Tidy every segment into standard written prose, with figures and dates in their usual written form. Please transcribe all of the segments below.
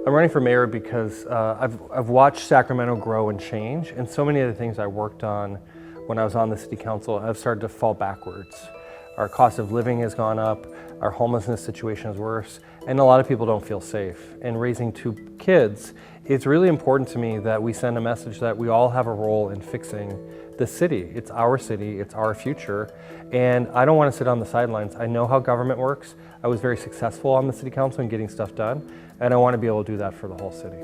I'm running for mayor because I've watched Sacramento grow and change, and so many of the things I worked on when I was on the city council have started to fall backwards. Our cost of living has gone up, our homelessness situation is worse, and a lot of people don't feel safe. And raising two kids, it's really important to me that we send a message that we all have a role in fixing the city. It's our city, it's our future, and I don't want to sit on the sidelines. I know how government works. I was very successful on the city council in getting stuff done, and I want to be able to do that for the whole city.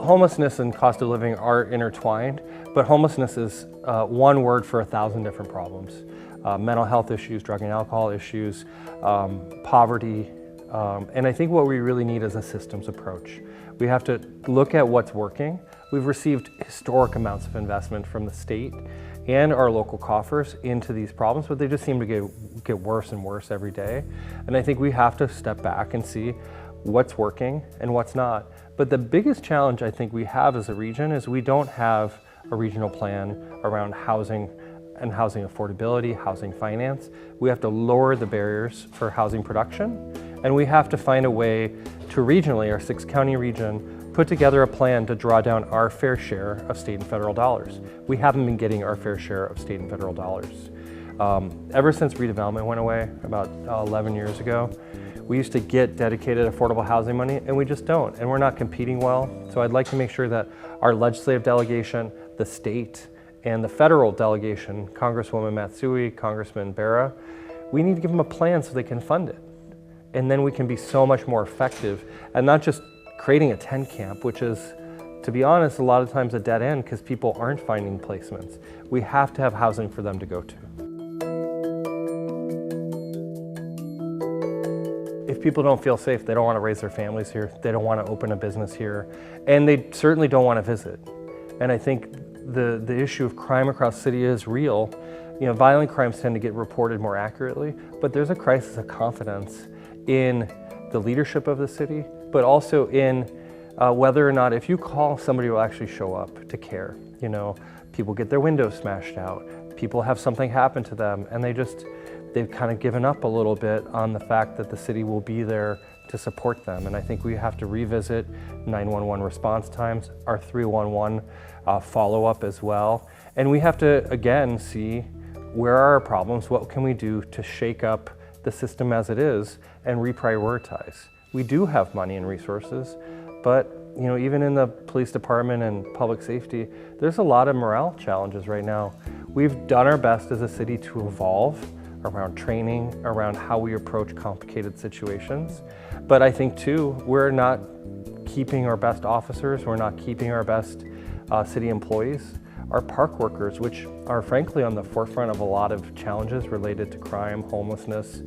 Homelessness and cost of living are intertwined, but homelessness is one word for 1,000 different problems. Mental health issues, drug and alcohol issues, poverty, and I think what we really need is a systems approach. We have to look at what's working. We've received historic amounts of investment from the state and our local coffers into these problems, but they just seem to get worse and worse every day. And I think we have to step back and see what's working and what's not. But the biggest challenge I think we have as a region is we don't have a regional plan around housing and housing affordability, housing finance. We have to lower the barriers for housing production, and we have to find a way to regionally, our 6-county region, put together a plan to draw down our fair share of state and federal dollars. We haven't been getting our fair share of state and federal dollars. Ever since redevelopment went away about 11 years ago, we used to get dedicated affordable housing money, and we just don't, and we're not competing well. So I'd like to make sure that our legislative delegation, the state, and the federal delegation, Congresswoman Matsui, Congressman Barra, we need to give them a plan so they can fund it. And then we can be so much more effective and not just creating a tent camp, which is, to be honest, a lot of times a dead end because people aren't finding placements. We have to have housing for them to go to. If people don't feel safe, they don't want to raise their families here, they don't want to open a business here, and they certainly don't want to visit. And I think the issue of crime across the city is real. You know, violent crimes tend to get reported more accurately, but there's a crisis of confidence in the leadership of the city, but also in whether or not if you call, somebody will actually show up to care. You know, people get their windows smashed out, people have something happen to them, and they've kind of given up a little bit on the fact that the city will be there to support them. And I think we have to revisit 911 response times, our 311 follow-up as well. And we have to, again, see where are our problems, what can we do to shake up the system as it is and reprioritize. We do have money and resources, but you know, even in the police department and public safety, there's a lot of morale challenges right now. We've done our best as a city to evolve around training, around how we approach complicated situations. But I think too, we're not keeping our best officers, we're not keeping our best city employees. Our park workers, which are frankly on the forefront of a lot of challenges related to crime, homelessness,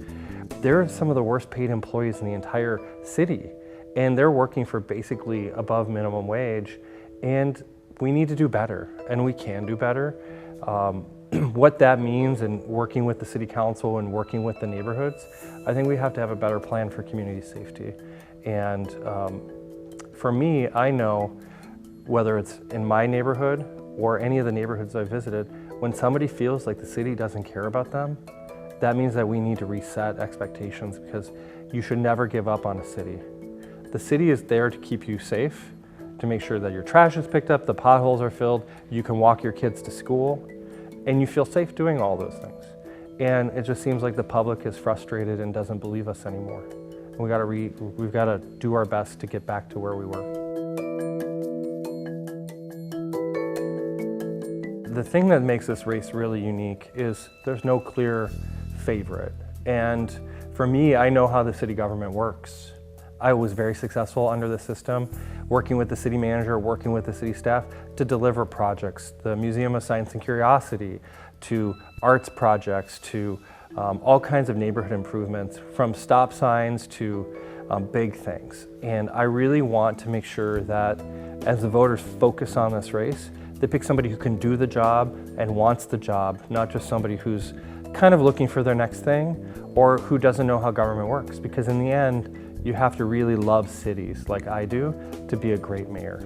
they're some of the worst paid employees in the entire city. And they're working for basically above minimum wage. And we need to do better, and we can do better. What that means and working with the city council and working with the neighborhoods, I think we have to have a better plan for community safety. And for me, I know whether it's in my neighborhood or any of the neighborhoods I've visited, when somebody feels like the city doesn't care about them, that means that we need to reset expectations because you should never give up on a city. The city is there to keep you safe, to make sure that your trash is picked up, the potholes are filled, you can walk your kids to school, and you feel safe doing all those things. And it just seems like the public is frustrated and doesn't believe us anymore. And we've got to do our best to get back to where we were. The thing that makes this race really unique is there's no clear favorite. And for me, I know how the city government works. I was very successful under the system, working with the city manager, working with the city staff to deliver projects, the Museum of Science and Curiosity, to arts projects, to all kinds of neighborhood improvements, from stop signs to big things. And I really want to make sure that as the voters focus on this race, they pick somebody who can do the job and wants the job, not just somebody who's kind of looking for their next thing or who doesn't know how government works. Because in the end, you have to really love cities like I do to be a great mayor.